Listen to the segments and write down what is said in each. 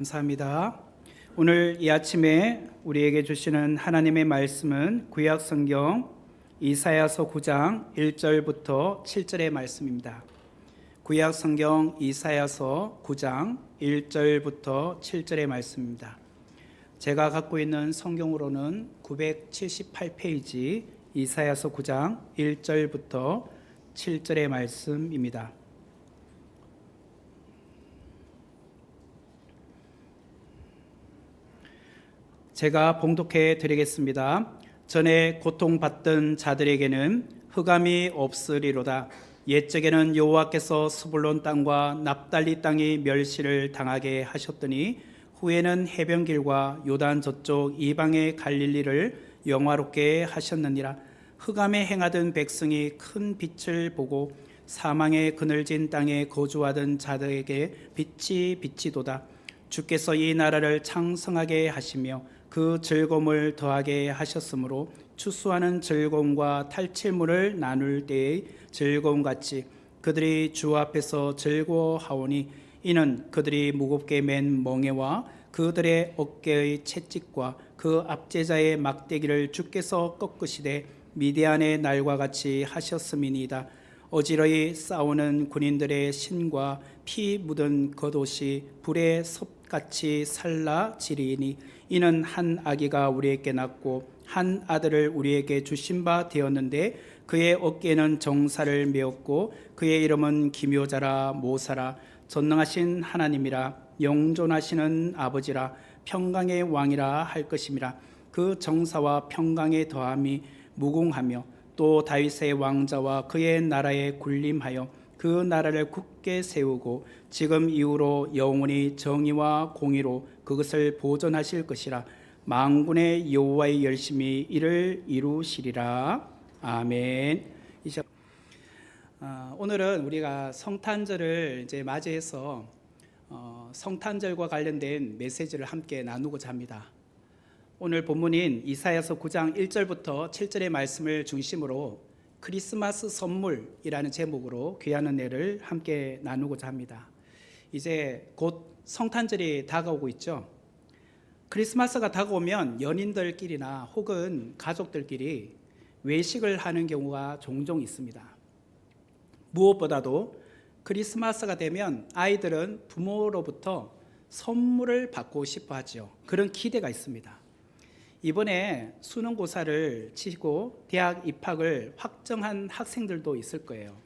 감사합니다. 오늘 이 아침에 우리에게 주시는 하나님의 말씀은 구약 성경 이사야서 9장 1절부터 7절의 말씀입니다. 구약 성경 이사야서 9장 1절부터 7절의 말씀입니다. 제가 갖고 있는 성경으로는 978페이지 이사야서 9장 1절부터 7절의 말씀입니다. 제가 봉독해 드리겠습니다. 전에 고통받던 자들에게는 흑암이 없으리로다. 옛적에는 여호와께서 스불론 땅과 납달리 땅이 멸시를 당하게 하셨더니 후에는 해변길과 요단 저쪽 이방의 갈릴리를 영화롭게 하셨느니라. 흑암에 행하던 백성이 큰 빛을 보고 사망의 그늘진 땅에 거주하던 자들에게 빛이 비치도다. 주께서 이 나라를 창성하게 하시며 그 즐거움을 더하게 하셨으므로 추수하는 즐거움과 탈취물을 나눌 때의 즐거움같이 그들이 주 앞에서 즐거워하오니 이는 그들이 무겁게 맨 멍에와 그들의 어깨의 채찍과 그 압제자의 막대기를 주께서 꺾으시되 미디안의 날과 같이 하셨음이니이다. 어지러이 싸우는 군인들의 신과 피 묻은 겉옷이 불의 섭같이 살라지리니 이는 한 아기가 우리에게 낳고 한 아들을 우리에게 주신 바 되었는데 그의 어깨에는 정사를 메었고 그의 이름은 기묘자라 모사라 전능하신 하나님이라 영존하시는 아버지라 평강의 왕이라 할 것임이라. 그 정사와 평강의 더함이 무궁하며 또 다윗의 왕자와 그의 나라에 군림하여 그 나라를 굳게 세우고 지금 이후로 영원히 정의와 공의로 그것을 보존하실 것이라. 만군의 여호와의 열심히 이를 이루시리라. 아멘. 오늘은 우리가 성탄절을 이제 맞이해서 성탄절과 관련된 메시지를 함께 나누고자 합니다. 오늘 본문인 이사야서 9장 1절부터 7절의 말씀을 중심으로 크리스마스 선물이라는 제목으로 귀한 은혜를 함께 나누고자 합니다. 이제 곧 성탄절이 다가오고 있죠. 크리스마스가 다가오면 연인들끼리나 혹은 가족들끼리 외식을 하는 경우가 종종 있습니다. 무엇보다도 크리스마스가 되면 아이들은 부모로부터 선물을 받고 싶어 하죠. 그런 기대가 있습니다. 이번에 수능고사를 치고 대학 입학을 확정한 학생들도 있을 거예요.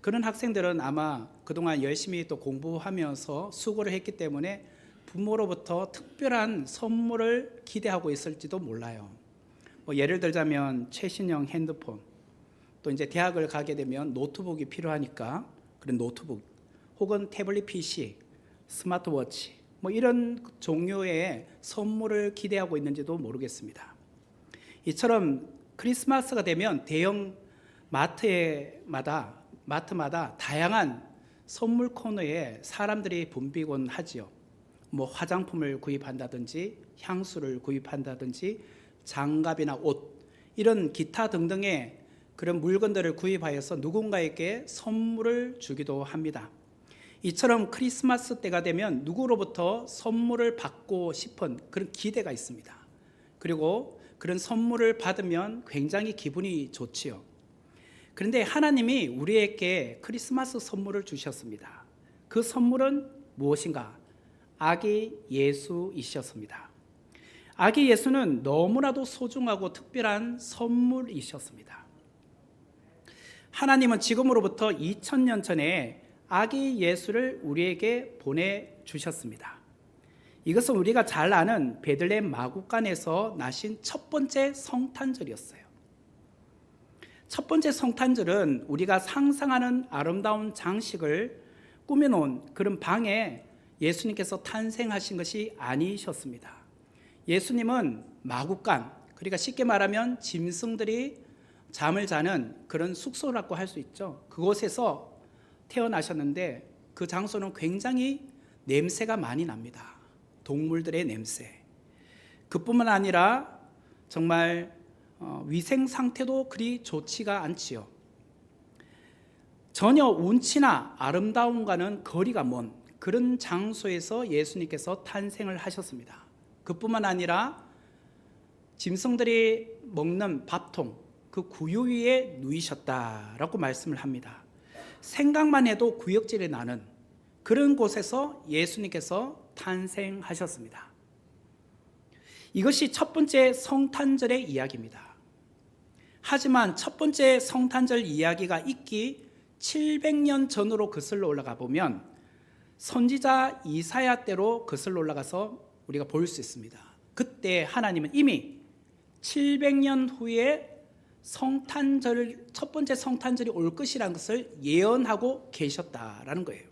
그런 학생들은 아마 그동안 열심히 또 공부하면서 수고를 했기 때문에 부모로부터 특별한 선물을 기대하고 있을지도 몰라요. 예를 들자면 최신형 핸드폰, 또 이제 대학을 가게 되면 노트북이 필요하니까 그런 노트북, 혹은 태블릿 PC, 스마트워치, 이런 종류의 선물을 기대하고 있는지도 모르겠습니다. 이처럼 크리스마스가 되면 대형 마트마다 다양한 선물 코너에 사람들이 붐비곤 하지요. 화장품을 구입한다든지 향수를 구입한다든지 장갑이나 옷, 이런 기타 등등의 그런 물건들을 구입하여서 누군가에게 선물을 주기도 합니다. 이처럼 크리스마스 때가 되면 누구로부터 선물을 받고 싶은 그런 기대가 있습니다. 그리고 그런 선물을 받으면 굉장히 기분이 좋지요. 그런데 하나님이 우리에게 크리스마스 선물을 주셨습니다. 그 선물은 무엇인가? 아기 예수이셨습니다. 아기 예수는 너무나도 소중하고 특별한 선물이셨습니다. 하나님은 지금으로부터 2000년 전에 아기 예수를 우리에게 보내주셨습니다. 이것은 우리가 잘 아는 베들레헴 마구간에서 나신 첫 번째 성탄절이었어요. 첫 번째 성탄절은 우리가 상상하는 아름다운 장식을 꾸며놓은 그런 방에 예수님께서 탄생하신 것이 아니셨습니다. 예수님은 마구간, 그러니까 쉽게 말하면 짐승들이 잠을 자는 그런 숙소라고 할 수 있죠. 그곳에서 태어나셨는데 그 장소는 굉장히 냄새가 많이 납니다. 동물들의 냄새. 그뿐만 아니라 정말 위생 상태도 그리 좋지가 않지요. 전혀 운치나 아름다움과는 거리가 먼 그런 장소에서 예수님께서 탄생을 하셨습니다. 그뿐만 아니라 짐승들이 먹는 밥통, 그 구유 위에 누이셨다라고 말씀을 합니다. 생각만 해도 구역질이 나는 그런 곳에서 예수님께서 탄생하셨습니다. 이것이 첫 번째 성탄절의 이야기입니다. 하지만 첫 번째 성탄절 이야기가 있기 700년 전으로 거슬러 올라가 보면 선지자 이사야 때로 거슬러 올라가서 우리가 볼 수 있습니다. 그때 하나님은 이미 700년 후에 첫 번째 성탄절이 올 것이라는 것을 예언하고 계셨다라는 거예요.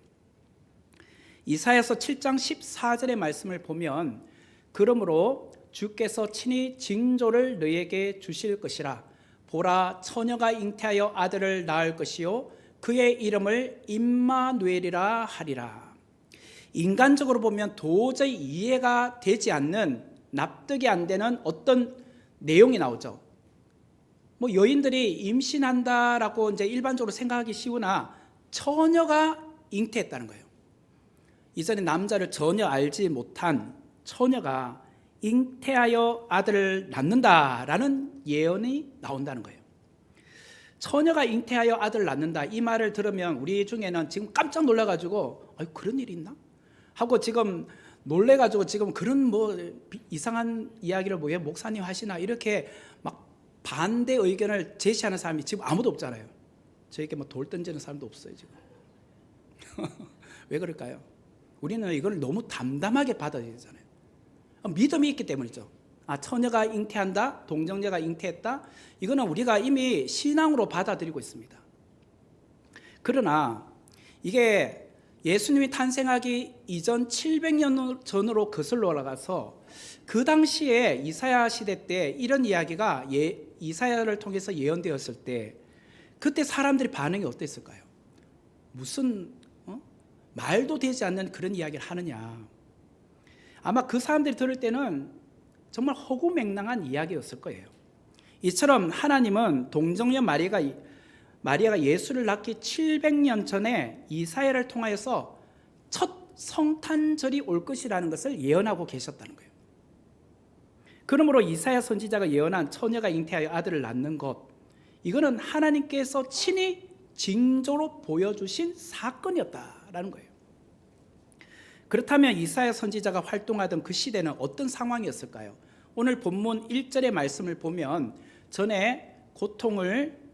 이사야서 7장 14절의 말씀을 보면 그러므로 주께서 친히 징조를 너희에게 주실 것이라. 보라, 처녀가 잉태하여 아들을 낳을 것이요 그의 이름을 임마누엘이라 하리라. 인간적으로 보면 도저히 이해가 되지 않는, 납득이 안 되는 어떤 내용이 나오죠. 뭐 여인들이 임신한다라고 이제 일반적으로 생각하기 쉬우나 처녀가 잉태했다는 거예요. 이전에 남자를 전혀 알지 못한 처녀가 잉태하여 아들을 낳는다라는 예언이 나온다는 거예요. 처녀가 잉태하여 아들을 낳는다, 이 말을 들으면 우리 중에는 지금 깜짝 놀라가지고 그런 일이 있나? 하고 지금 놀래가지고 지금 그런 뭐 이상한 이야기를 왜 목사님 하시나 이렇게 막 반대 의견을 제시하는 사람이 지금 아무도 없잖아요. 저에게 뭐 돌 던지는 사람도 없어요 지금. 왜 그럴까요? 우리는 이걸 너무 담담하게 받아들이잖아요. 믿음이 있기 때문이죠. 처녀가 잉태한다, 동정녀가 잉태했다, 이거는 우리가 이미 신앙으로 받아들이고 있습니다. 그러나 이게 예수님이 탄생하기 이전 700년 전으로 거슬러 올라가서 그 당시에 이사야 시대 때 이런 이야기가 이사야를 통해서 예언되었을 때 그때 사람들의 반응이 어땠을까요? 무슨 말도 되지 않는 그런 이야기를 하느냐. 아마 그 사람들이 들을 때는 정말 허구맹랑한 이야기였을 거예요. 이처럼 하나님은 동정녀 마리아가 예수를 낳기 700년 전에 이사야를 통하여서 첫 성탄절이 올 것이라는 것을 예언하고 계셨다는 거예요. 그러므로 이사야 선지자가 예언한 처녀가 잉태하여 아들을 낳는 것, 이거는 하나님께서 친히 징조로 보여주신 사건이었다라는 거예요. 그렇다면 이사야 선지자가 활동하던 그 시대는 어떤 상황이었을까요? 오늘 본문 1절의 말씀을 보면 전에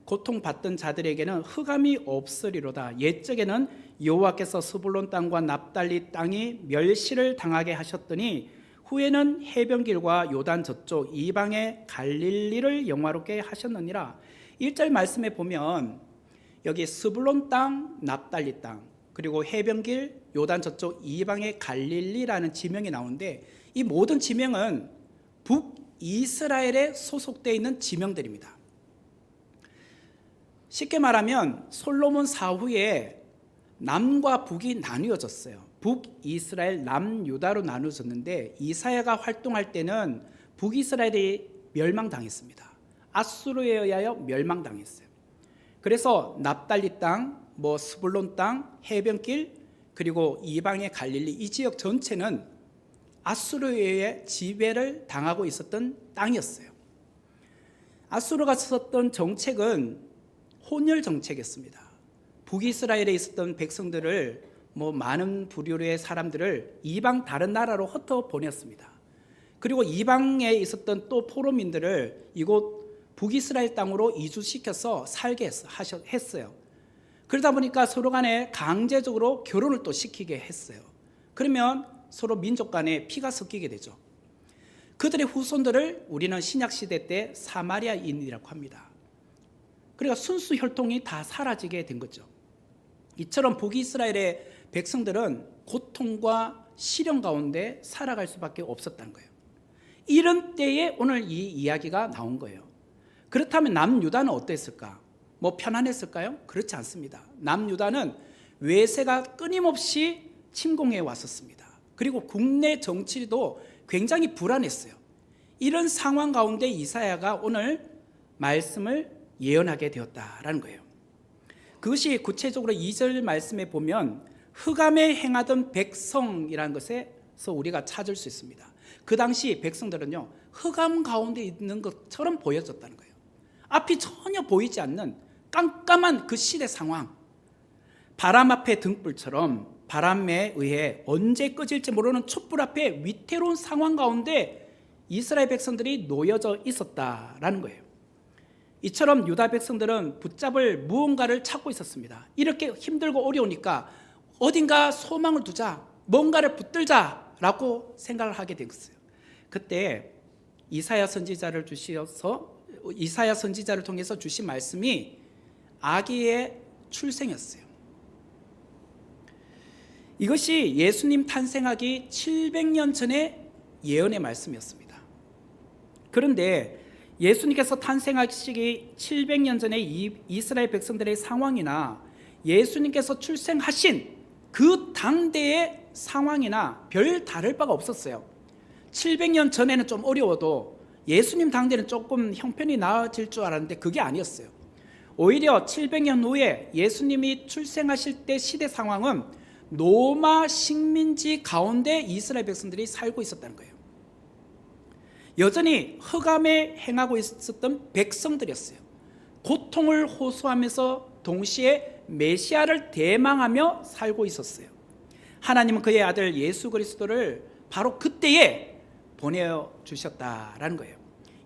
고통받던 자들에게는 흑암이 없으리로다. 옛적에는 여호와께서 스불론 땅과 납달리 땅이 멸시를 당하게 하셨더니 후에는 해변길과 요단 저쪽 이방의 갈릴리를 영화롭게 하셨느니라. 1절 말씀에 보면 여기 스불론 땅, 납달리 땅, 그리고 해변길, 요단 저쪽 이방의 갈릴리라는 지명이 나오는데 이 모든 지명은 북이스라엘에 소속되어 있는 지명들입니다. 쉽게 말하면 솔로몬 사후에 남과 북이 나뉘어졌어요. 북이스라엘, 남유다로 나누어졌는데 이사야가 활동할 때는 북이스라엘이 멸망당했습니다. 아수르에 의하여 멸망당했어요. 그래서 납달리 땅, 스불론 땅, 해변길, 그리고 이방의 갈릴리, 이 지역 전체는 아수르의 지배를 당하고 있었던 땅이었어요. 아수르가 썼던 정책은 혼혈 정책이었습니다. 북이스라엘에 있었던 백성들을 많은 부류의 사람들을 이방 다른 나라로 흩어 보냈습니다. 그리고 이방에 있었던 또 포로민들을 이곳 북이스라엘 땅으로 이주시켜서 살게 했어요. 그러다 보니까 서로 간에 강제적으로 결혼을 또 시키게 했어요. 그러면 서로 민족 간에 피가 섞이게 되죠. 그들의 후손들을 우리는 신약시대 때 사마리아인이라고 합니다. 그러니까 순수 혈통이 다 사라지게 된 거죠. 이처럼 북이스라엘의 백성들은 고통과 시련 가운데 살아갈 수밖에 없었다는 거예요. 이런 때에 오늘 이 이야기가 나온 거예요. 그렇다면 남유다는 어땠을까? 편안했을까요? 그렇지 않습니다. 남유다는 외세가 끊임없이 침공해 왔었습니다. 그리고 국내 정치도 굉장히 불안했어요. 이런 상황 가운데 이사야가 오늘 말씀을 예언하게 되었다라는 거예요. 그것이 구체적으로 2절 말씀에 보면 흑암에 행하던 백성이라는 것에서 우리가 찾을 수 있습니다. 그 당시 백성들은요, 흑암 가운데 있는 것처럼 보여졌다는 거예요. 앞이 전혀 보이지 않는 깜깜한 그 시대 상황, 바람 앞에 등불처럼 바람에 의해 언제 꺼질지 모르는 촛불 앞에 위태로운 상황 가운데 이스라엘 백성들이 놓여져 있었다라는 거예요. 이처럼 유다 백성들은 붙잡을 무언가를 찾고 있었습니다. 이렇게 힘들고 어려우니까 어딘가 소망을 두자, 뭔가를 붙들자라고 생각을 하게 됐어요. 그때 이사야 선지자를 통해서 주신 말씀이 아기의 출생이었어요. 이것이 예수님 탄생하기 700년 전의 예언의 말씀이었습니다. 그런데 예수님께서 탄생하시기 700년 전의 이스라엘 백성들의 상황이나 예수님께서 출생하신 그 당대의 상황이나 별 다를 바가 없었어요. 700년 전에는 좀 어려워도 예수님 당대는 조금 형편이 나아질 줄 알았는데 그게 아니었어요. 오히려 700년 후에 예수님이 출생하실 때 시대 상황은 로마 식민지 가운데 이스라엘 백성들이 살고 있었다는 거예요. 여전히 흑암에 행하고 있었던 백성들이었어요. 고통을 호소하면서 동시에 메시아를 대망하며 살고 있었어요. 하나님은 그의 아들 예수 그리스도를 바로 그때에 보내주셨다라는 거예요.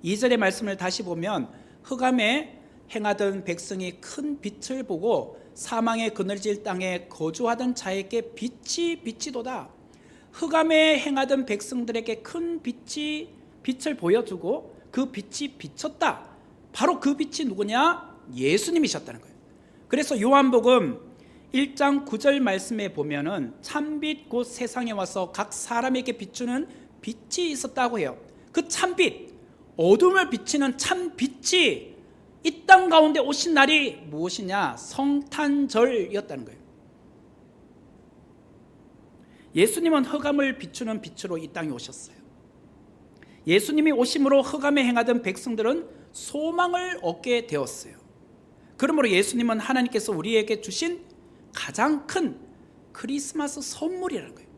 2절의 말씀을 다시 보면 흑암에 행하던 백성이 큰 빛을 보고 사망의 그늘질 땅에 거주하던 자에게 빛이 비치도다. 흑암에 행하던 백성들에게 큰 빛을 보여주고 그 빛이 비쳤다. 바로 그 빛이 누구냐? 예수님이셨다는 거예요. 그래서 요한복음 1장 9절 말씀에 보면은 참빛 곧 세상에 와서 각 사람에게 비추는 빛이 있었다고 해요. 그 참빛, 어둠을 비치는 참빛이 이 땅 가운데 오신 날이 무엇이냐? 성탄절이었다는 거예요. 예수님은 흑암을 비추는 빛으로 이 땅에 오셨어요. 예수님이 오심으로 흑암에 행하던 백성들은 소망을 얻게 되었어요. 그러므로 예수님은 하나님께서 우리에게 주신 가장 큰 크리스마스 선물이라는 거예요.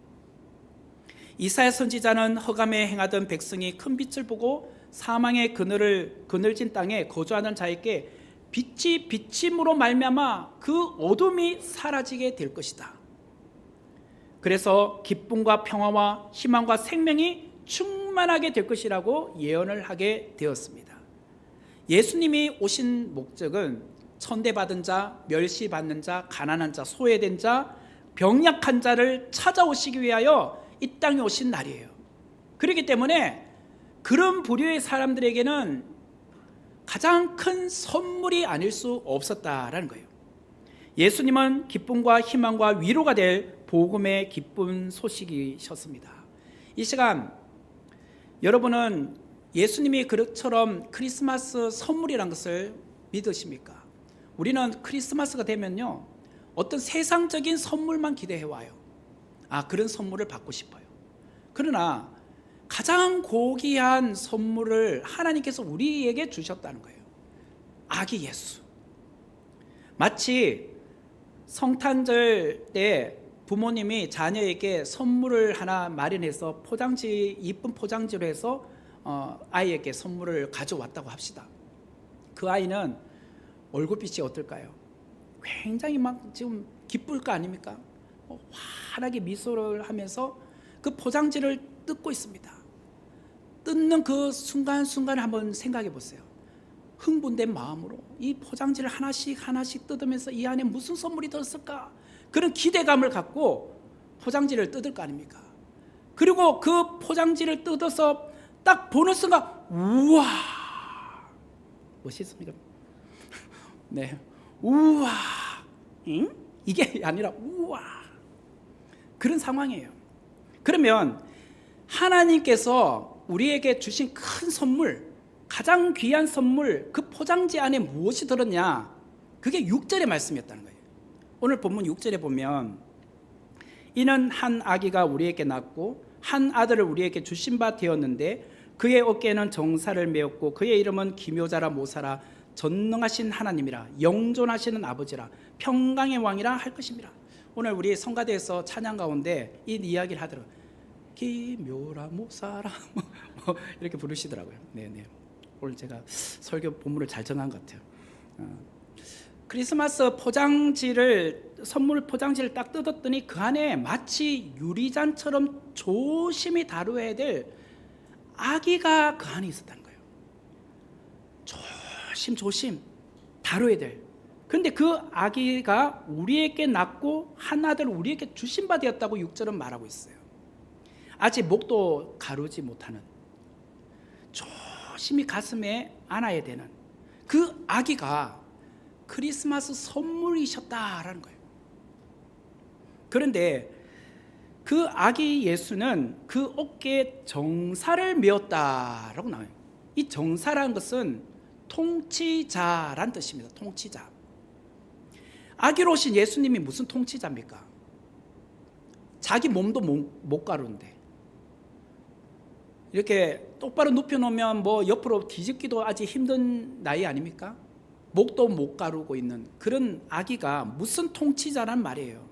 이사야 선지자는 흑암에 행하던 백성이 큰 빛을 보고 사망의 그늘진 땅에 거주하는 자에게 빛이 비침으로 말미암아 그 어둠이 사라지게 될 것이다. 그래서 기쁨과 평화와 희망과 생명이 충만하게 될 것이라고 예언을 하게 되었습니다. 예수님이 오신 목적은 천대받은 자, 멸시받는 자, 가난한 자, 소외된 자, 병약한 자를 찾아오시기 위하여 이 땅에 오신 날이에요. 그렇기 때문에 그런 부류의 사람들에게는 가장 큰 선물이 아닐 수 없었다라는 거예요. 예수님은 기쁨과 희망과 위로가 될 복음의 기쁜 소식이셨습니다. 이 시간 여러분은 예수님이 그처럼 크리스마스 선물이라는 것을 믿으십니까? 우리는 크리스마스가 되면요, 어떤 세상적인 선물만 기대해와요. 그런 선물을 받고 싶어요. 그러나 가장 고귀한 선물을 하나님께서 우리에게 주셨다는 거예요. 아기 예수. 마치 성탄절 때 부모님이 자녀에게 선물을 하나 마련해서 이쁜 포장지로 해서 아이에게 선물을 가져왔다고 합시다. 그 아이는 얼굴빛이 어떨까요? 굉장히 막 지금 기쁠 거 아닙니까? 환하게 미소를 하면서 그 포장지를 뜯고 있습니다. 뜯는 그 순간순간을 한번 생각해 보세요. 흥분된 마음으로 이 포장지를 하나씩 뜯으면서 이 안에 무슨 선물이 들었을까? 그런 기대감을 갖고 포장지를 뜯을 거 아닙니까? 그리고 그 포장지를 뜯어서 딱 보는 순간, 우와! 멋있습니까? 네, 우와! 응? 이게 아니라 우와! 그런 상황이에요. 그러면 하나님께서 우리에게 주신 큰 선물, 가장 귀한 선물, 그 포장지 안에 무엇이 들었냐? 그게 6절의 말씀이었다는 거예요. 오늘 본문 6절에 보면 이는 한 아기가 우리에게 낳고 한 아들을 우리에게 주신 바 되었는데 그의 어깨에는 정사를 메었고 그의 이름은 기묘자라 모사라 전능하신 하나님이라 영존하시는 아버지라 평강의 왕이라 할 것입니다. 오늘 우리 성가대에서 찬양 가운데 이 이야기를 하더라고요. 기묘라 모사라 뭐 이렇게 부르시더라고요. 네네. 오늘 제가 설교 본문을 잘 정한 것 같아요. 크리스마스 포장지를, 선물 포장지를 딱 뜯었더니 그 안에 마치 유리잔처럼 조심히 다루어야 될 아기가 그 안에 있었다는 거예요. 조심 다뤄야 될. 그런데 그 아기가 우리에게 낳고 한 아들을 우리에게 주신 바 되었다고 6절은 말하고 있어요. 아직 목도 가루지 못하는, 조심히 가슴에 안아야 되는 그 아기가 크리스마스 선물이셨다라는 거예요. 그런데 그 아기 예수는 그 어깨에 정사를 메었다라고 나와요. 이 정사라는 것은 통치자란 뜻입니다. 통치자. 아기로 오신 예수님이 무슨 통치자입니까? 자기 몸도 못 가루인데 이렇게 똑바로 눕혀놓으면 뭐 옆으로 뒤집기도 아직 힘든 나이 아닙니까? 목도 못 가루고 있는 그런 아기가 무슨 통치자란 말이에요.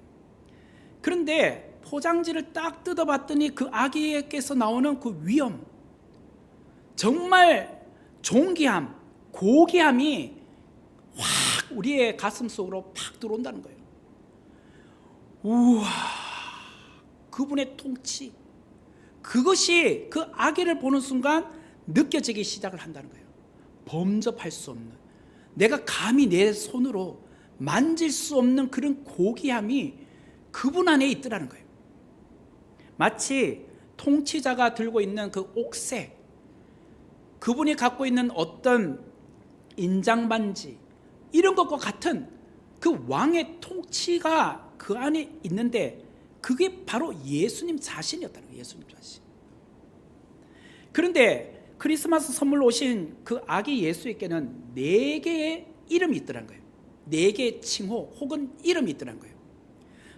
그런데 포장지를 딱 뜯어봤더니 그 아기에게서 나오는 그 위엄, 정말 존귀함, 고귀함이 확 우리의 가슴 속으로 팍 들어온다는 거예요. 우와, 그분의 통치, 그것이 그 아기를 보는 순간 느껴지기 시작을 한다는 거예요. 범접할 수 없는, 내가 감히 내 손으로 만질 수 없는 그런 고귀함이 그분 안에 있더라는 거예요. 마치 통치자가 들고 있는 그 옥새, 그분이 갖고 있는 어떤 인장반지 이런 것과 같은 그 왕의 통치가 그 안에 있는데 그게 바로 예수님 자신이었다는 거예요. 예수님 자신. 그런데 크리스마스 선물로 오신 그 아기 예수에게는 4개의 이름이 있더라는 거예요. 4개의 칭호 혹은 이름이 있더라는 거예요.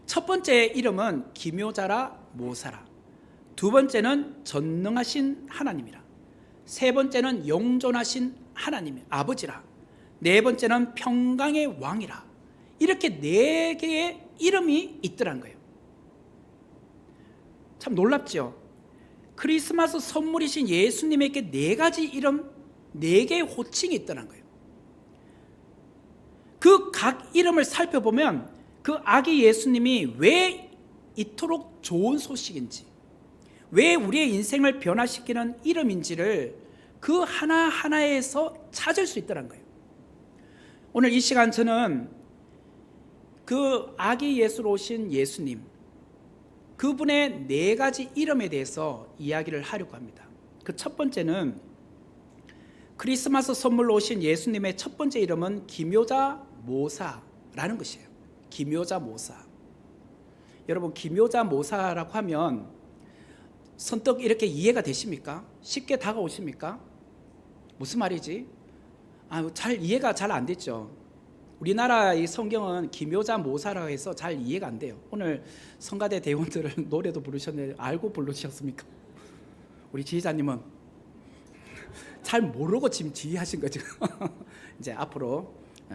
첫 번째 이름은 기묘자라 모사라, 두 번째는 전능하신 하나님이라, 세 번째는 영존하신 하나님 아버지라, 네 번째는 평강의 왕이라. 이렇게 4개의 이름이 있더란 거예요. 참 놀랍죠. 크리스마스 선물이신 예수님에게 4가지 이름, 4개의 호칭이 있더란 거예요. 그 각 이름을 살펴보면 그 아기 예수님이 왜 이토록 좋은 소식인지, 왜 우리의 인생을 변화시키는 이름인지를 그 하나하나에서 찾을 수 있더란 거예요. 오늘 이 시간 저는 그 아기 예수로 오신 예수님, 그분의 4가지 이름에 대해서 이야기를 하려고 합니다. 그 첫 번째는 크리스마스 선물로 오신 예수님의 첫 번째 이름은 기묘자 모사라는 것이에요. 기묘자 모사. 여러분, 기묘자 모사라고 하면 선뜻 이렇게 이해가 되십니까? 쉽게 다가오십니까? 무슨 말이지? 잘 이해가 잘 안 됐죠. 우리나라 이 성경은 기묘자 모사라고 해서 잘 이해가 안 돼요. 오늘 성가대 대원들은 노래도 부르셨는데 알고 부르셨습니까? 우리 지휘자님은 잘 모르고 지금 지휘하신 거죠. 이제 앞으로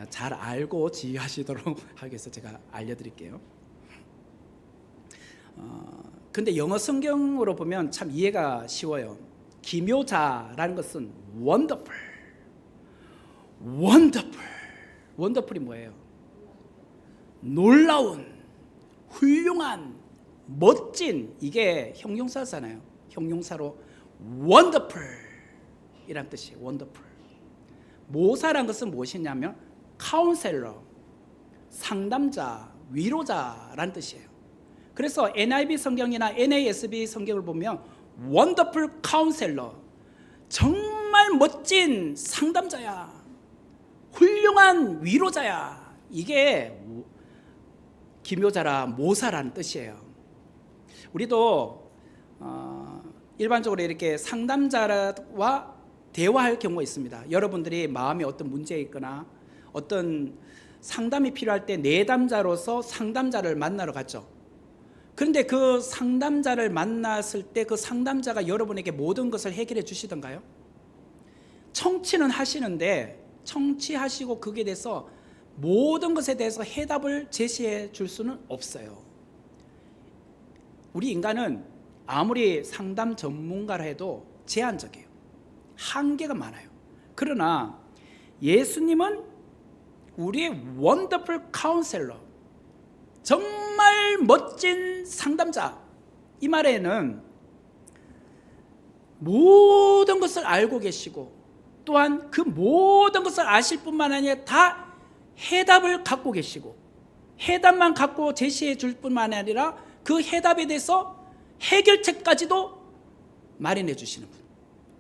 잘 알고 지휘하시도록 하기 위해서 제가 알려드릴게요. 근데 영어 성경으로 보면 참 이해가 쉬워요. 기묘자라는 것은 wonderful. wonderful이 뭐예요? 놀라운, 훌륭한, 멋진, 이게 형용사잖아요. 형용사로 wonderful 이란 뜻이에요. wonderful. 모사란 것은 무엇이냐면 카운셀러, 상담자, 위로자라는 뜻이에요. 그래서 NIV 성경이나 NASB 성경을 보면 원더풀 카운셀러, 정말 멋진 상담자야, 훌륭한 위로자야, 이게 기묘자라 모사라는 뜻이에요. 우리도 일반적으로 이렇게 상담자와 대화할 경우가 있습니다. 여러분들이 마음에 어떤 문제가 있거나 어떤 상담이 필요할 때 내담자로서 상담자를 만나러 갔죠. 그런데 그 상담자를 만났을 때 그 상담자가 여러분에게 모든 것을 해결해 주시던가요? 청취는 하시는데 청취하시고 거기에 대해서 모든 것에 대해서 해답을 제시해 줄 수는 없어요. 우리 인간은 아무리 상담 전문가라 해도 제한적이에요. 한계가 많아요. 그러나 예수님은 우리의 원더풀 카운셀러, 정말 멋진 상담자. 이 말에는 모든 것을 알고 계시고 또한 그 모든 것을 아실 뿐만 아니라 다 해답을 갖고 계시고, 해답만 갖고 제시해 줄 뿐만 아니라 그 해답에 대해서 해결책까지도 마련해 주시는 분,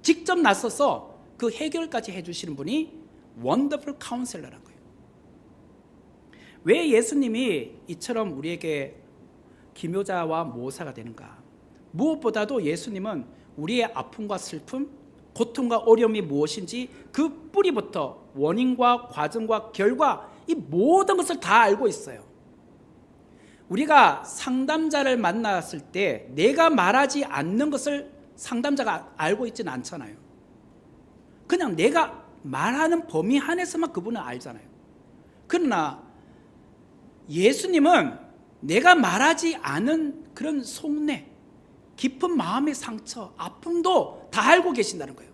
직접 나서서 그 해결까지 해 주시는 분이 원더풀 카운셀러라는 거예요. 왜 예수님이 이처럼 우리에게 기묘자와 모사가 되는가? 무엇보다도 예수님은 우리의 아픔과 슬픔, 고통과 어려움이 무엇인지 그 뿌리부터 원인과 과정과 결과, 이 모든 것을 다 알고 있어요. 우리가 상담자를 만났을 때 내가 말하지 않는 것을 상담자가 알고 있지는 않잖아요. 그냥 내가 말하는 범위 안에서만 그분은 알잖아요. 그러나 예수님은 내가 말하지 않은 그런 속내, 깊은 마음의 상처, 아픔도 다 알고 계신다는 거예요.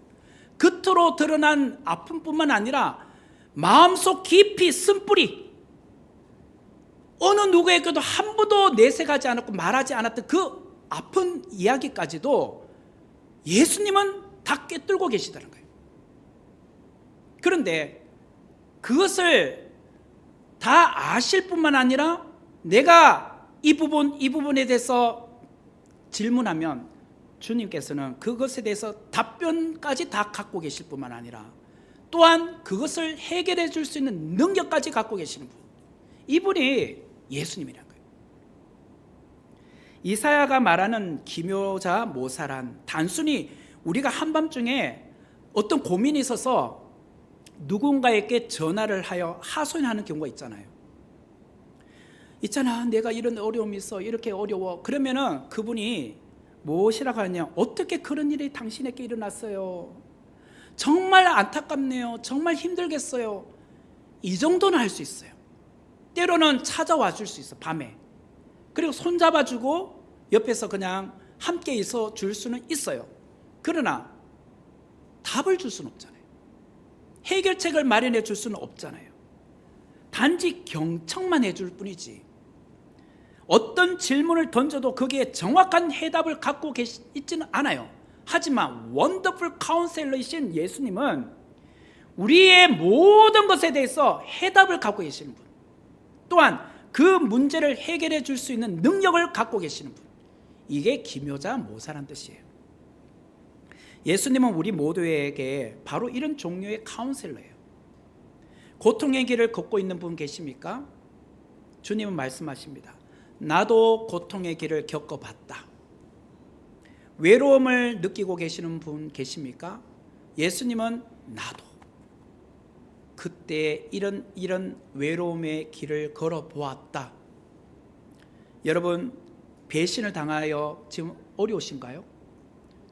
겉으로 드러난 아픔뿐만 아니라 마음속 깊이 쓴뿌리, 어느 누구에게도 한 번도 내색하지 않았고 말하지 않았던 그 아픈 이야기까지도 예수님은 다 꿰뚫고 계시다는 거예요. 그런데 그것을 다 아실 뿐만 아니라 내가 이 부분에 대해서 질문하면 주님께서는 그것에 대해서 답변까지 다 갖고 계실 뿐만 아니라 또한 그것을 해결해 줄 수 있는 능력까지 갖고 계시는 분, 이분이 예수님이라는 거예요. 이사야가 말하는 기묘자 모사란 단순히 우리가 한밤중에 어떤 고민이 있어서 누군가에게 전화를 하여 하소연하는 경우가 있잖아요. 내가 이런 어려움이 있어, 이렇게 어려워. 그러면은 그분이 무엇이라고 하냐, 어떻게 그런 일이 당신에게 일어났어요, 정말 안타깝네요, 정말 힘들겠어요, 이 정도는 할 수 있어요. 때로는 찾아와 줄 수 있어, 밤에. 그리고 손잡아주고 옆에서 그냥 함께 있어 줄 수는 있어요. 그러나 답을 줄 수는 없잖아요. 해결책을 마련해 줄 수는 없잖아요. 단지 경청만 해줄 뿐이지 어떤 질문을 던져도 거기에 정확한 해답을 갖고 있지는 않아요. 하지만 원더풀 카운셀러이신 예수님은 우리의 모든 것에 대해서 해답을 갖고 계시는 분, 또한 그 문제를 해결해 줄 수 있는 능력을 갖고 계시는 분, 이게 기묘자 모사란 뜻이에요. 예수님은 우리 모두에게 바로 이런 종류의 카운셀러예요. 고통의 길을 걷고 있는 분 계십니까? 주님은 말씀하십니다. 나도 고통의 길을 겪어봤다. 외로움을 느끼고 계시는 분 계십니까? 예수님은 나도 그때 이런 외로움의 길을 걸어보았다. 여러분, 배신을 당하여 지금 어려우신가요?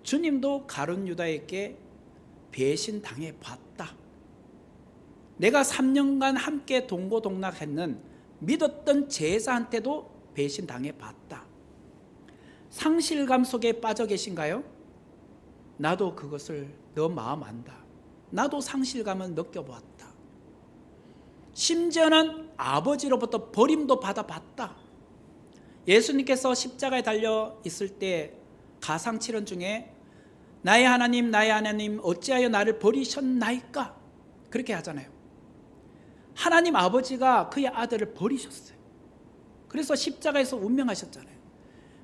주님도 가룟 유다에게 배신당해 봤다. 내가 3년간 함께 동고동락했는 믿었던 제자한테도 배신당해 봤다. 상실감 속에 빠져 계신가요? 나도 그것을 너 마음 안다. 나도 상실감을 느껴보았다. 심지어는 아버지로부터 버림도 받아봤다. 예수님께서 십자가에 달려 있을 때 가상칠언 중에 나의 하나님 어찌하여 나를 버리셨나이까, 그렇게 하잖아요. 하나님 아버지가 그의 아들을 버리셨어요. 그래서 십자가에서 운명하셨잖아요.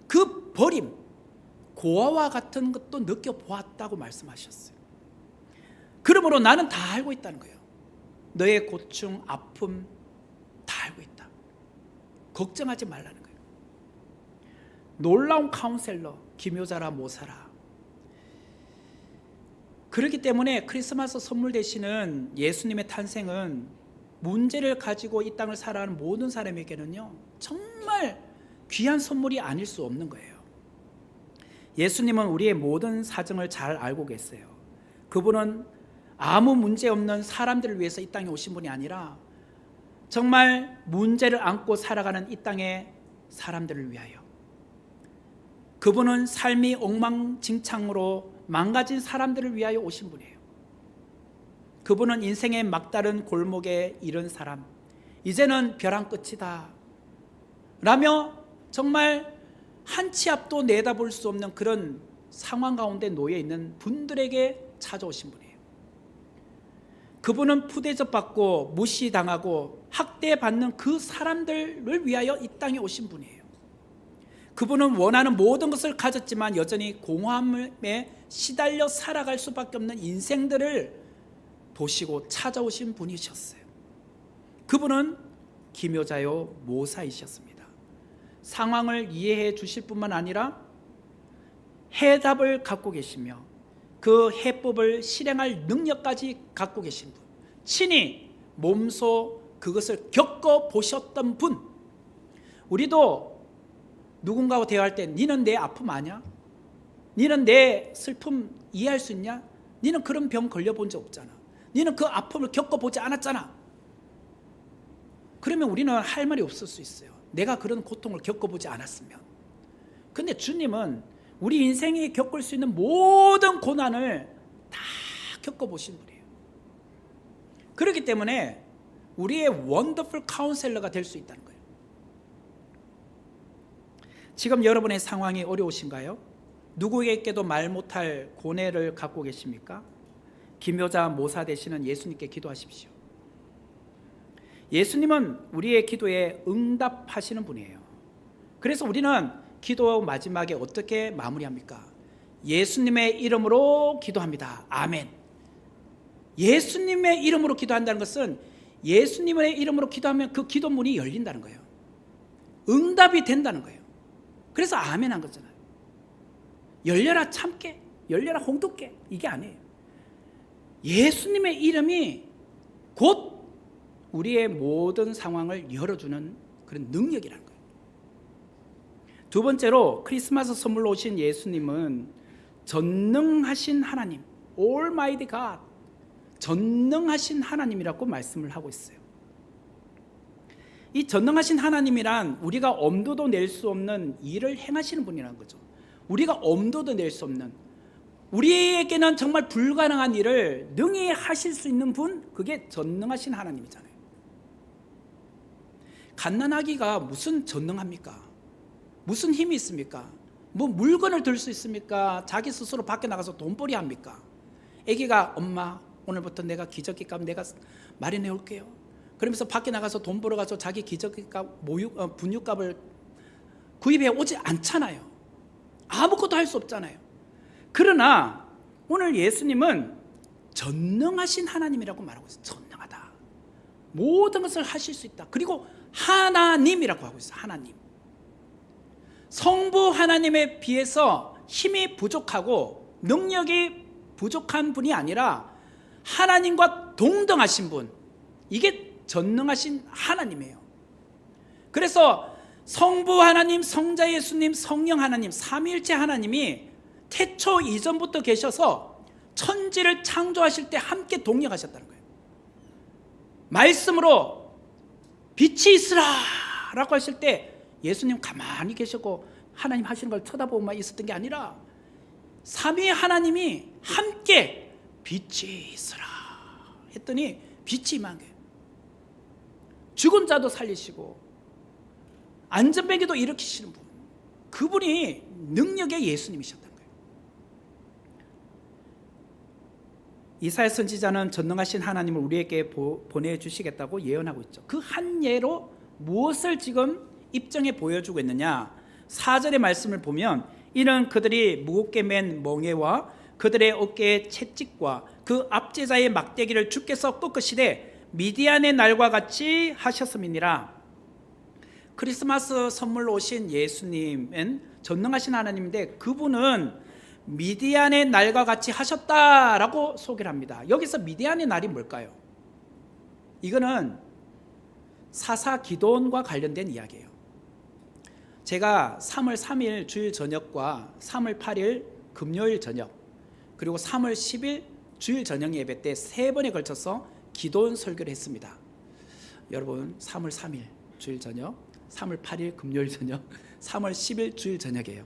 그 버림, 고아와 같은 것도 느껴보았다고 말씀하셨어요. 그러므로 나는 다 알고 있다는 거예요. 너의 고충, 아픔 다 알고 있다. 걱정하지 말라는 거예요. 놀라운 카운셀러, 기묘자라 모사라. 그렇기 때문에 크리스마스 선물 되시는 예수님의 탄생은 문제를 가지고 이 땅을 살아가는 모든 사람에게는요, 정말 귀한 선물이 아닐 수 없는 거예요. 예수님은 우리의 모든 사정을 잘 알고 계세요. 그분은 아무 문제 없는 사람들을 위해서 이 땅에 오신 분이 아니라 정말 문제를 안고 살아가는 이 땅의 사람들을 위하여, 그분은 삶이 엉망진창으로 망가진 사람들을 위하여 오신 분이에요. 그분은 인생의 막다른 골목에 이른 사람, 이제는 벼랑 끝이다 라며 정말 한 치 앞도 내다볼 수 없는 그런 상황 가운데 놓여 있는 분들에게 찾아오신 분이에요. 그분은 푸대접받고 무시당하고 학대받는 그 사람들을 위하여 이 땅에 오신 분이에요. 그분은 원하는 모든 것을 가졌지만 여전히 공허함에 시달려 살아갈 수밖에 없는 인생들을 보시고 찾아오신 분이셨어요. 그분은 기묘자요 모사이셨습니다. 상황을 이해해 주실 뿐만 아니라 해답을 갖고 계시며 그 해법을 실행할 능력까지 갖고 계신 분, 친히 몸소 그것을 겪어보셨던 분. 우리도 누군가와 대화할 때 니는 내 아픔 아냐? 니는 내 슬픔 이해할 수 있냐? 니는 그런 병 걸려본 적 없잖아. 니는 그 아픔을 겪어보지 않았잖아. 그러면 우리는 할 말이 없을 수 있어요. 내가 그런 고통을 겪어보지 않았으면. 근데 주님은 우리 인생에 겪을 수 있는 모든 고난을 다 겪어보신 분이에요. 그렇기 때문에 우리의 원더풀 카운셀러가 될 수 있다는 거예요. 지금 여러분의 상황이 어려우신가요? 누구에게도 말 못할 고뇌를 갖고 계십니까? 기묘자 모사 되시는 예수님께 기도하십시오. 예수님은 우리의 기도에 응답하시는 분이에요. 그래서 우리는 기도 마지막에 어떻게 마무리합니까? 예수님의 이름으로 기도합니다. 아멘. 예수님의 이름으로 기도한다는 것은 예수님의 이름으로 기도하면 그 기도문이 열린다는 거예요. 응답이 된다는 거예요. 그래서 아멘 한 거잖아요. 열려라 참깨, 열려라 홍두깨, 이게 아니에요. 예수님의 이름이 곧 우리의 모든 상황을 열어주는 그런 능력이라는 거예요. 두 번째로 크리스마스 선물로 오신 예수님은 전능하신 하나님, Almighty God, 전능하신 하나님이라고 말씀을 하고 있어요. 이 전능하신 하나님이란 우리가 엄두도 낼 수 없는 일을 행하시는 분이라는 거죠. 우리가 엄두도 낼 수 없는, 우리에게는 정말 불가능한 일을 능히 하실 수 있는 분, 그게 전능하신 하나님이잖아요. 갓난아기가 무슨 전능합니까? 무슨 힘이 있습니까? 뭐 물건을 들 수 있습니까? 자기 스스로 밖에 나가서 돈벌이 합니까? 아기가 엄마 오늘부터 내가 기저귀값 내가 마련해 올게요. 그러면서 밖에 나가서 돈 벌어가서 자기 기저귀값, 분유값을 구입해 오지 않잖아요. 아무것도 할 수 없잖아요. 그러나 오늘 예수님은 전능하신 하나님이라고 말하고 있어요. 전능하다. 모든 것을 하실 수 있다. 그리고 하나님이라고 하고 있어요. 하나님. 성부 하나님에 비해서 힘이 부족하고 능력이 부족한 분이 아니라 하나님과 동등하신 분, 이게 전능하신 하나님이에요. 그래서 성부 하나님, 성자 예수님, 성령 하나님, 삼위일체 하나님이 태초 이전부터 계셔서 천지를 창조하실 때 함께 동역하셨다는 거예요. 말씀으로 빛이 있으라 라고 하실 때 예수님 가만히 계셨고 하나님 하시는 걸 쳐다보고만 있었던 게 아니라 삼위 하나님이 함께 빛이 있으라 했더니 빛이 임한 거예요. 죽은 자도 살리시고 안전뱅이도 일으키시는 분, 그분이 능력의 예수님이셨다는 거예요. 이사야 선지자는 전능하신 하나님을 우리에게 보내주시겠다고 예언하고 있죠. 그 한 예로 무엇을 지금 입증해 보여주고 있느냐, 4절의 말씀을 보면 이는 그들이 무겁게 맨 멍에와 그들의 어깨의 채찍과 그 압제자의 막대기를 주께서 꺾으시되 미디안의 날과 같이 하셨음이니라. 크리스마스 선물로 오신 예수님은 전능하신 하나님인데 그분은 미디안의 날과 같이 하셨다라고 소개를 합니다. 여기서 미디안의 날이 뭘까요? 이거는 사사 기도원과 관련된 이야기예요. 제가 3월 3일 주일 저녁과 3월 8일 금요일 저녁, 그리고 3월 10일 주일 저녁 예배 때 3번에 걸쳐서 기도원 설교를 했습니다. 여러분 3월 3일 주일 저녁, 3월 8일 금요일 저녁, 3월 10일 주일 저녁이에요.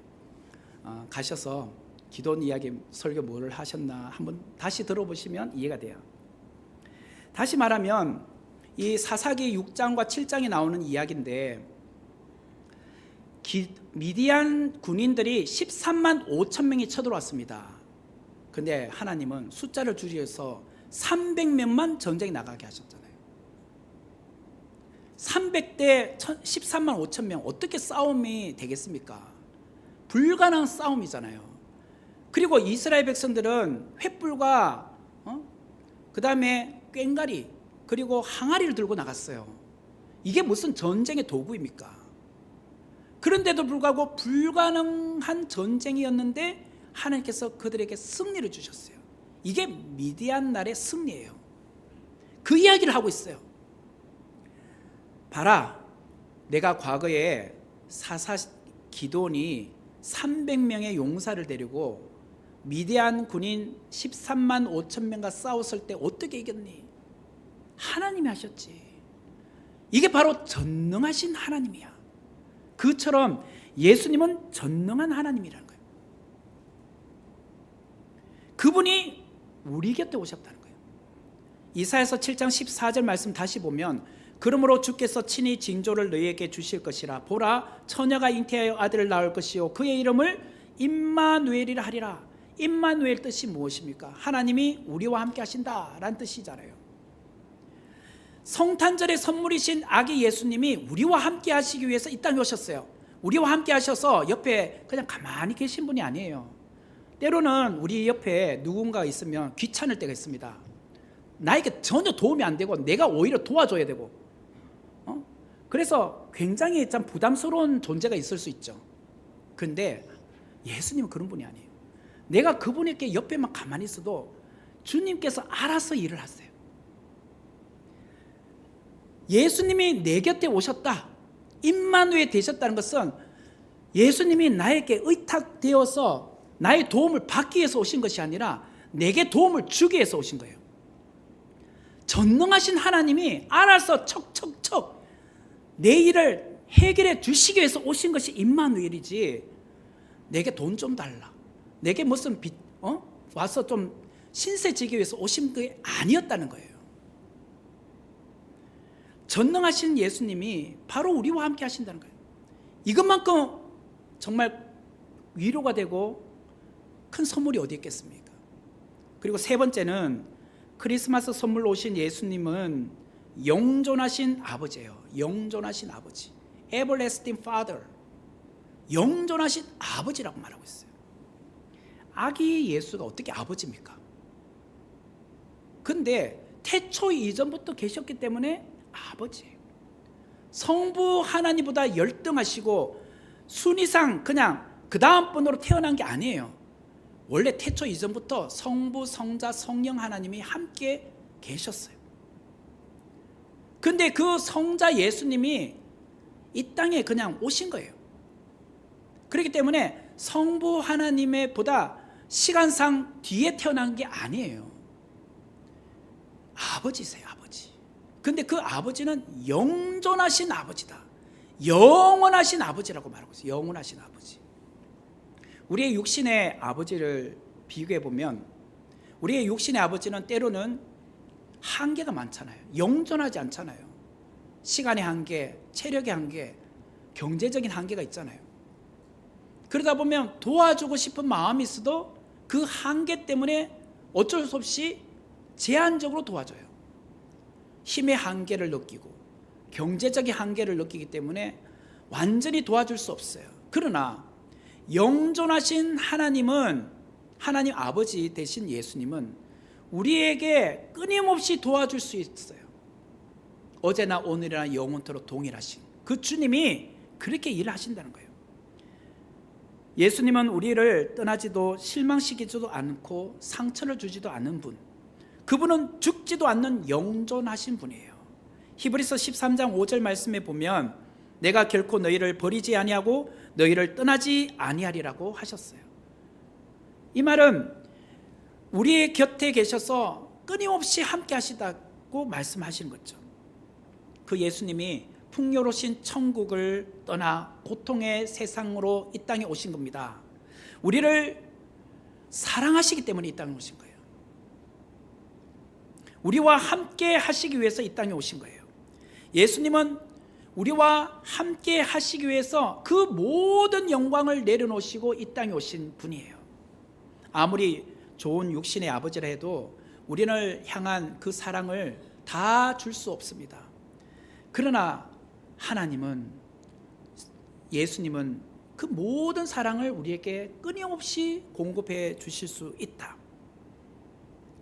가셔서 기도원 이야기 설교 뭐를 하셨나 한번 다시 들어보시면 이해가 돼요. 다시 말하면 이 사사기 6장과 7장에 나오는 이야기인데 미디안 군인들이 13만 5천 명이 쳐들어왔습니다. 근데 하나님은 숫자를 줄여서 300명만 전쟁에 나가게 하셨잖아요. 300대 13만 5천 명, 어떻게 싸움이 되겠습니까? 불가능한 싸움이잖아요. 그리고 이스라엘 백성들은 횃불과 그 다음에 꽹과리 그리고 항아리를 들고 나갔어요. 이게 무슨 전쟁의 도구입니까? 그런데도 불구하고 불가능한 전쟁이었는데 하나님께서 그들에게 승리를 주셨어요. 이게 미디안 날의 승리예요. 그 이야기를 하고 있어요. 봐라, 내가 과거에 사사 기돈이 300명의 용사를 데리고 미디안 군인 13만 5천 명과 싸웠을 때 어떻게 이겼니? 하나님이 하셨지. 이게 바로 전능하신 하나님이야. 그처럼 예수님은 전능한 하나님이라는 거예요. 그분이 우리 곁에 오셨다는 거예요. 이사야서 7장 14절 말씀 다시 보면 그러므로 주께서 친히 징조를 너희에게 주실 것이라. 보라, 처녀가 잉태하여 아들을 낳을 것이요 그의 이름을 임마누엘이라 하리라. 임마누엘 뜻이 무엇입니까? 하나님이 우리와 함께 하신다라는 뜻이잖아요. 성탄절의 선물이신 아기 예수님이 우리와 함께 하시기 위해서 이 땅에 오셨어요. 우리와 함께 하셔서 옆에 그냥 가만히 계신 분이 아니에요. 때로는 우리 옆에 누군가 있으면 귀찮을 때가 있습니다. 나에게 전혀 도움이 안 되고 내가 오히려 도와줘야 되고 그래서 굉장히 참 부담스러운 존재가 있을 수 있죠. 그런데 예수님은 그런 분이 아니에요. 내가 그분에게 옆에만 가만히 있어도 주님께서 알아서 일을 하세요. 예수님이 내 곁에 오셨다, 임마누엘 되셨다는 것은 예수님이 나에게 의탁되어서 나의 도움을 받기 위해서 오신 것이 아니라 내게 도움을 주기 위해서 오신 거예요. 전능하신 하나님이 알아서 척척척 내 일을 해결해 주시기 위해서 오신 것이 임마누엘이지, 내게 돈 좀 달라, 내게 무슨 와서 좀 신세 지기 위해서 오신 게 아니었다는 거예요. 전능하신 예수님이 바로 우리와 함께 하신다는 거예요. 이것만큼 정말 위로가 되고 큰 선물이 어디 있겠습니까? 그리고 세 번째는 크리스마스 선물로 오신 예수님은 영존하신 아버지예요. 영존하신 아버지, Everlasting Father, 영존하신 아버지라고 말하고 있어요. 아기 예수가 어떻게 아버지입니까? 근데 태초 이전부터 계셨기 때문에 아버지예요. 성부 하나님보다 열등하시고 순위상 그냥 그 다음 분으로 태어난 게 아니에요. 원래 태초 이전부터 성부, 성자, 성령 하나님이 함께 계셨어요. 근데 그 성자 예수님이 이 땅에 그냥 오신 거예요. 그렇기 때문에 성부 하나님의 보다 시간상 뒤에 태어난 게 아니에요. 아버지세요, 아버지. 근데 그 아버지는 영존하신 아버지다, 영원하신 아버지라고 말하고 있어요. 영원하신 아버지. 우리의 육신의 아버지를 비교해 보면 우리의 육신의 아버지는 때로는 한계가 많잖아요. 영존하지 않잖아요. 시간의 한계, 체력의 한계, 경제적인 한계가 있잖아요. 그러다 보면 도와주고 싶은 마음이 있어도 그 한계 때문에 어쩔 수 없이 제한적으로 도와줘요. 힘의 한계를 느끼고 경제적인 한계를 느끼기 때문에 완전히 도와줄 수 없어요. 그러나 영존하신 하나님은, 하나님 아버지 되신 예수님은 우리에게 끊임없이 도와줄 수 있어요. 어제나 오늘이나 영원토록 동일하신 그 주님이 그렇게 일을 하신다는 거예요. 예수님은 우리를 떠나지도 실망시키지도 않고 상처를 주지도 않는 분, 그분은 죽지도 않는 영존하신 분이에요. 히브리서 13장 5절 말씀에 보면 내가 결코 너희를 버리지 아니하고 너희를 떠나지 아니하리라고 하셨어요. 이 말은 우리의 곁에 계셔서 끊임없이 함께 하시다고 말씀하시는 거죠. 그 예수님이 풍요로우신 천국을 떠나 고통의 세상으로 이 땅에 오신 겁니다. 우리를 사랑하시기 때문에 이 땅에 오신 거예요. 우리와 함께 하시기 위해서 이 땅에 오신 거예요. 예수님은 우리와 함께 하시기 위해서 그 모든 영광을 내려놓으시고 이 땅에 오신 분이에요. 아무리 좋은 육신의 아버지라 해도 우리를 향한 그 사랑을 다 줄 수 없습니다. 그러나 하나님은, 예수님은 그 모든 사랑을 우리에게 끊임없이 공급해 주실 수 있다.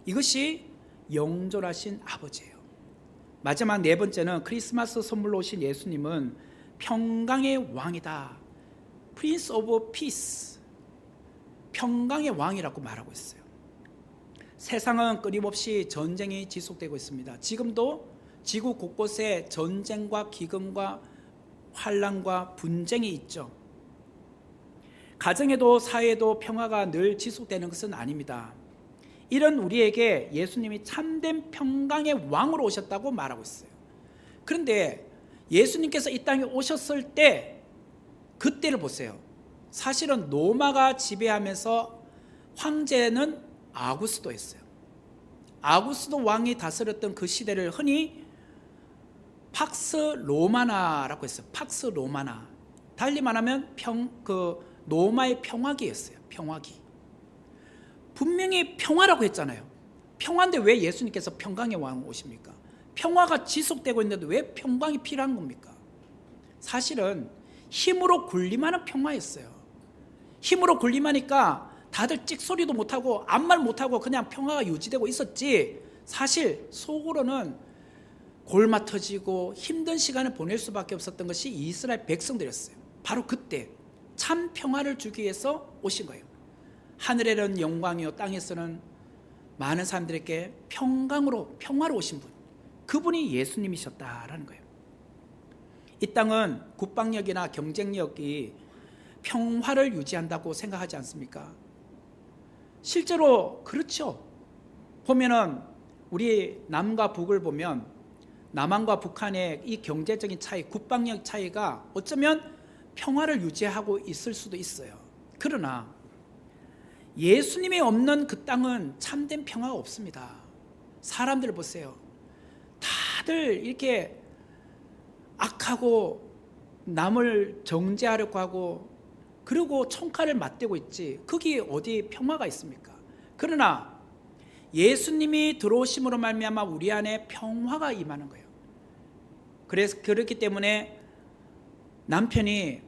이것이 영존하신 아버지예요. 마지막 네 번째는 크리스마스 선물로 오신 예수님은 평강의 왕이다. Prince of Peace, 평강의 왕이라고 말하고 있어요. 세상은 끊임없이 전쟁이 지속되고 있습니다. 지금도 지구 곳곳에 전쟁과 기근과 환난과 분쟁이 있죠. 가정에도 사회에도 평화가 늘 지속되는 것은 아닙니다. 이런 우리에게 예수님이 참된 평강의 왕으로 오셨다고 말하고 있어요. 그런데 예수님께서 이 땅에 오셨을 때 그때를 보세요. 사실은 로마가 지배하면서 황제는 아구스도였어요. 아구스도 왕이 다스렸던 그 시대를 흔히 팍스 로마나라고 했어요. 팍스 로마나. 달리 말하면 로마의 평화기였어요. 평화기. 분명히 평화라고 했잖아요. 평화인데 왜 예수님께서 평강의 왕 오십니까? 평화가 지속되고 있는데 왜 평강이 필요한 겁니까? 사실은 힘으로 군림하는 평화였어요. 힘으로 군림하니까 다들 찍소리도 못하고 아무 말 못하고 그냥 평화가 유지되고 있었지, 사실 속으로는 골마 터지고 힘든 시간을 보낼 수밖에 없었던 것이 이스라엘 백성들이었어요. 바로 그때 참 평화를 주기 위해서 오신 거예요. 하늘에는 영광이요 땅에서는 많은 사람들에게 평화로 오신 분, 그분이 예수님이셨다라는 거예요. 이 땅은 국방력이나 경쟁력이 평화를 유지한다고 생각하지 않습니까? 실제로 그렇죠. 보면은 우리 남과 북을 보면 남한과 북한의 이 경제적인 차이, 국방력 차이가 어쩌면 평화를 유지하고 있을 수도 있어요. 그러나 예수님이 없는 그 땅은 참된 평화가 없습니다. 사람들 보세요. 다들 이렇게 악하고 남을 정죄하려고 하고 그리고 총칼을 맞대고 있지, 거기 어디 평화가 있습니까? 그러나 예수님이 들어오심으로 말미암아 우리 안에 평화가 임하는 거예요. 그래서 그렇기 때문에 남편이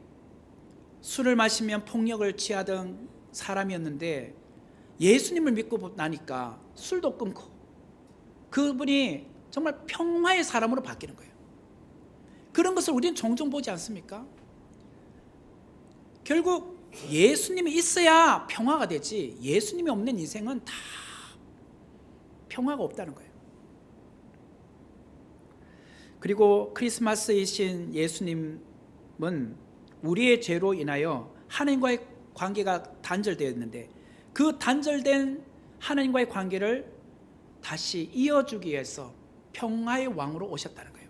술을 마시면 폭력을 취하던 사람이었는데 예수님을 믿고 나니까 술도 끊고 그분이 정말 평화의 사람으로 바뀌는 거예요. 그런 것을 우리는 종종 보지 않습니까? 결국 예수님이 있어야 평화가 되지, 예수님이 없는 인생은 다 평화가 없다는 거예요. 그리고 크리스마스이신 예수님은 우리의 죄로 인하여 하나님과의 관계가 단절되었는데 그 단절된 하나님과의 관계를 다시 이어주기 위해서 평화의 왕으로 오셨다는 거예요.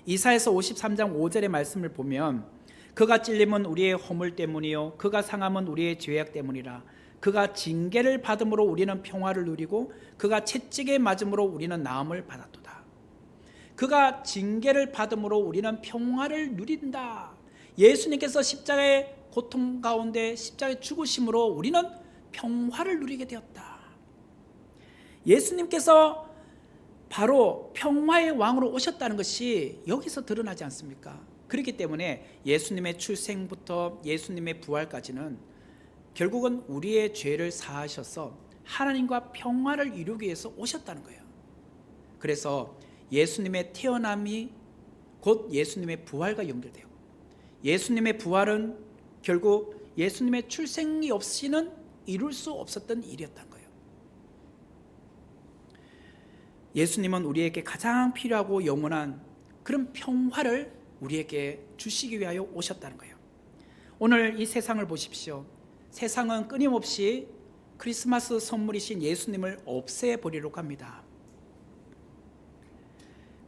이사야서 53장 5절의 말씀을 보면 그가 찔림은 우리의 허물 때문이요 그가 상함은 우리의 죄악 때문이라. 그가 징계를 받음으로 우리는 평화를 누리고 그가 채찍에 맞음으로 우리는 나음을 받았도다. 그가 징계를 받음으로 우리는 평화를 누린다. 예수님께서 십자가의 고통 가운데 십자가의 죽으심으로 우리는 평화를 누리게 되었다. 예수님께서 바로 평화의 왕으로 오셨다는 것이 여기서 드러나지 않습니까? 그렇기 때문에 예수님의 출생부터 예수님의 부활까지는 결국은 우리의 죄를 사하셔서 하나님과 평화를 이루기 위해서 오셨다는 거예요. 그래서 예수님의 태어남이 곧 예수님의 부활과 연결돼요. 예수님의 부활은 결국 예수님의 출생이 없이는 이룰 수 없었던 일이었던 거예요. 예수님은 우리에게 가장 필요하고 영원한 그런 평화를 우리에게 주시기 위하여 오셨다는 거예요. 오늘 이 세상을 보십시오. 세상은 끊임없이 크리스마스 선물이신 예수님을 없애버리려고 합니다.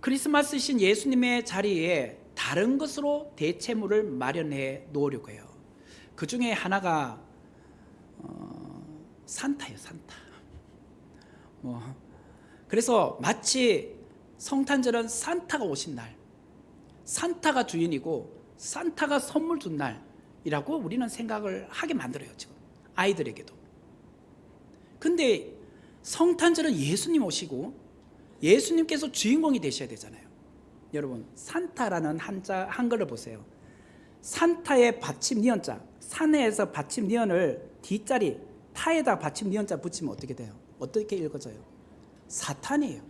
크리스마스이신 예수님의 자리에 다른 것으로 대체물을 마련해 놓으려고 해요. 그 중에 하나가 산타예요. 산타. 그래서 마치 성탄절은 산타가 오신 날, 산타가 주인이고 산타가 선물 준 날이라고 우리는 생각을 하게 만들어요. 지금 아이들에게도. 근데 성탄절은 예수님 오시고 예수님께서 주인공이 되셔야 되잖아요. 여러분, 산타라는 한글을 보세요. 산타의 받침 니은자, 산에서 받침 니은을 뒷자리 타에다 받침 니은자 붙이면 어떻게 돼요? 어떻게 읽어져요? 사탄이에요.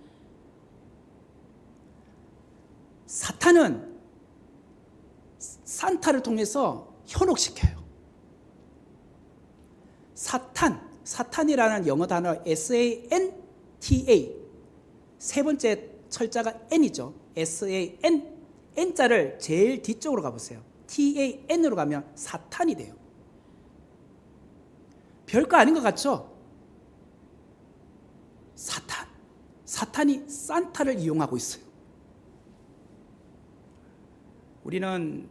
사탄은 산타를 통해서 현혹시켜요. 사탄이라는 영어 단어 SANTA, 세 번째 철자가 N이죠. SAN, N자를 제일 뒤쪽으로 가보세요. TAN으로 가면 사탄이 돼요. 별거 아닌 것 같죠? 사탄이 산타를 이용하고 있어요. 우리는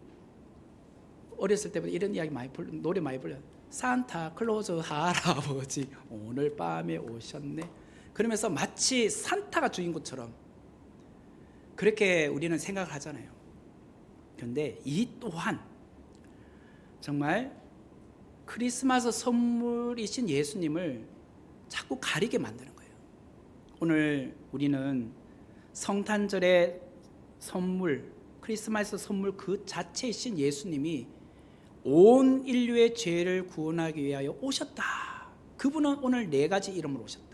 어렸을 때부터 이런 이야기 노래 많이 불러요. 산타 클로즈 할아버지 오늘 밤에 오셨네. 그러면서 마치 산타가 주인공처럼 그렇게 우리는 생각을 하잖아요. 그런데 이 또한 정말 크리스마스 선물이신 예수님을 자꾸 가리게 만드는 거예요. 오늘 우리는 성탄절의 선물, 크리스마스 선물 그 자체이신 예수님이 온 인류의 죄를 구원하기 위하여 오셨다. 그분은 오늘 네 가지 이름으로 오셨다.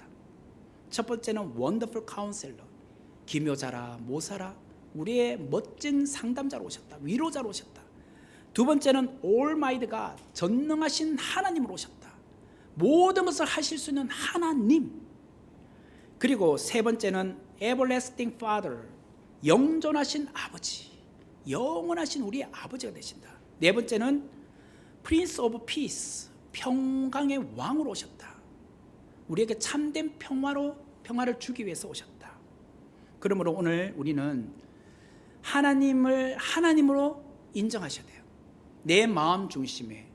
첫 번째는 원더풀 카운셀러, 기묘자라, 모사라, 우리의 멋진 상담자로 오셨다. 위로자로 오셨다. 두 번째는 올마이드 갓, 전능하신 하나님으로 오셨다. 모든 것을 하실 수 있는 하나님. 그리고 세 번째는 everlasting father, 영존하신 아버지, 영원하신 우리의 아버지가 되신다. 네 번째는 Prince of Peace, 평강의 왕으로 오셨다. 우리에게 참된 평화를 주기 위해서 오셨다. 그러므로 오늘 우리는 하나님을 하나님으로 인정하셔야 돼요. 내 마음 중심에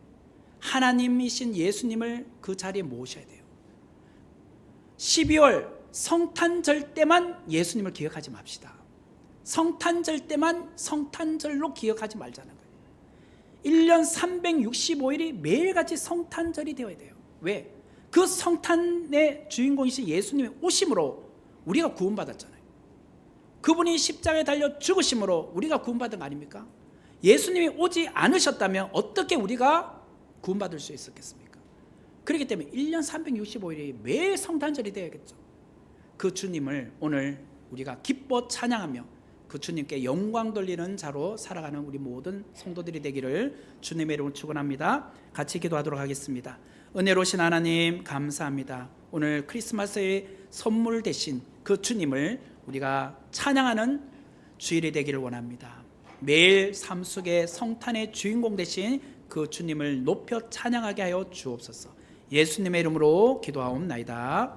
하나님이신 예수님을 그 자리에 모셔야 돼요. 12월 성탄절 때만 예수님을 기억하지 맙시다. 성탄절 때만 성탄절로 기억하지 말자는 거예요. 1년 365일이 매일같이 성탄절이 되어야 돼요. 왜? 그 성탄의 주인공이신 예수님의 오심으로 우리가 구원받았잖아요. 그분이 십자가에 달려 죽으심으로 우리가 구원받은 거 아닙니까? 예수님이 오지 않으셨다면 어떻게 우리가 구원받을 수 있었겠습니까? 그렇기 때문에 1년 365일이 매일 성탄절이 되어야겠죠. 그 주님을 오늘 우리가 기뻐 찬양하며 그 주님께 영광 돌리는 자로 살아가는 우리 모든 성도들이 되기를 주님의 이름으로 축원합니다. 같이 기도하도록 하겠습니다. 은혜로우신 하나님 감사합니다. 오늘 크리스마스의 선물 대신 그 주님을 우리가 찬양하는 주일이 되기를 원합니다. 매일 삶 속에 성탄의 주인공 되신 그 주님을 높여 찬양하게 하여 주옵소서. 예수님의 이름으로 기도하옵나이다.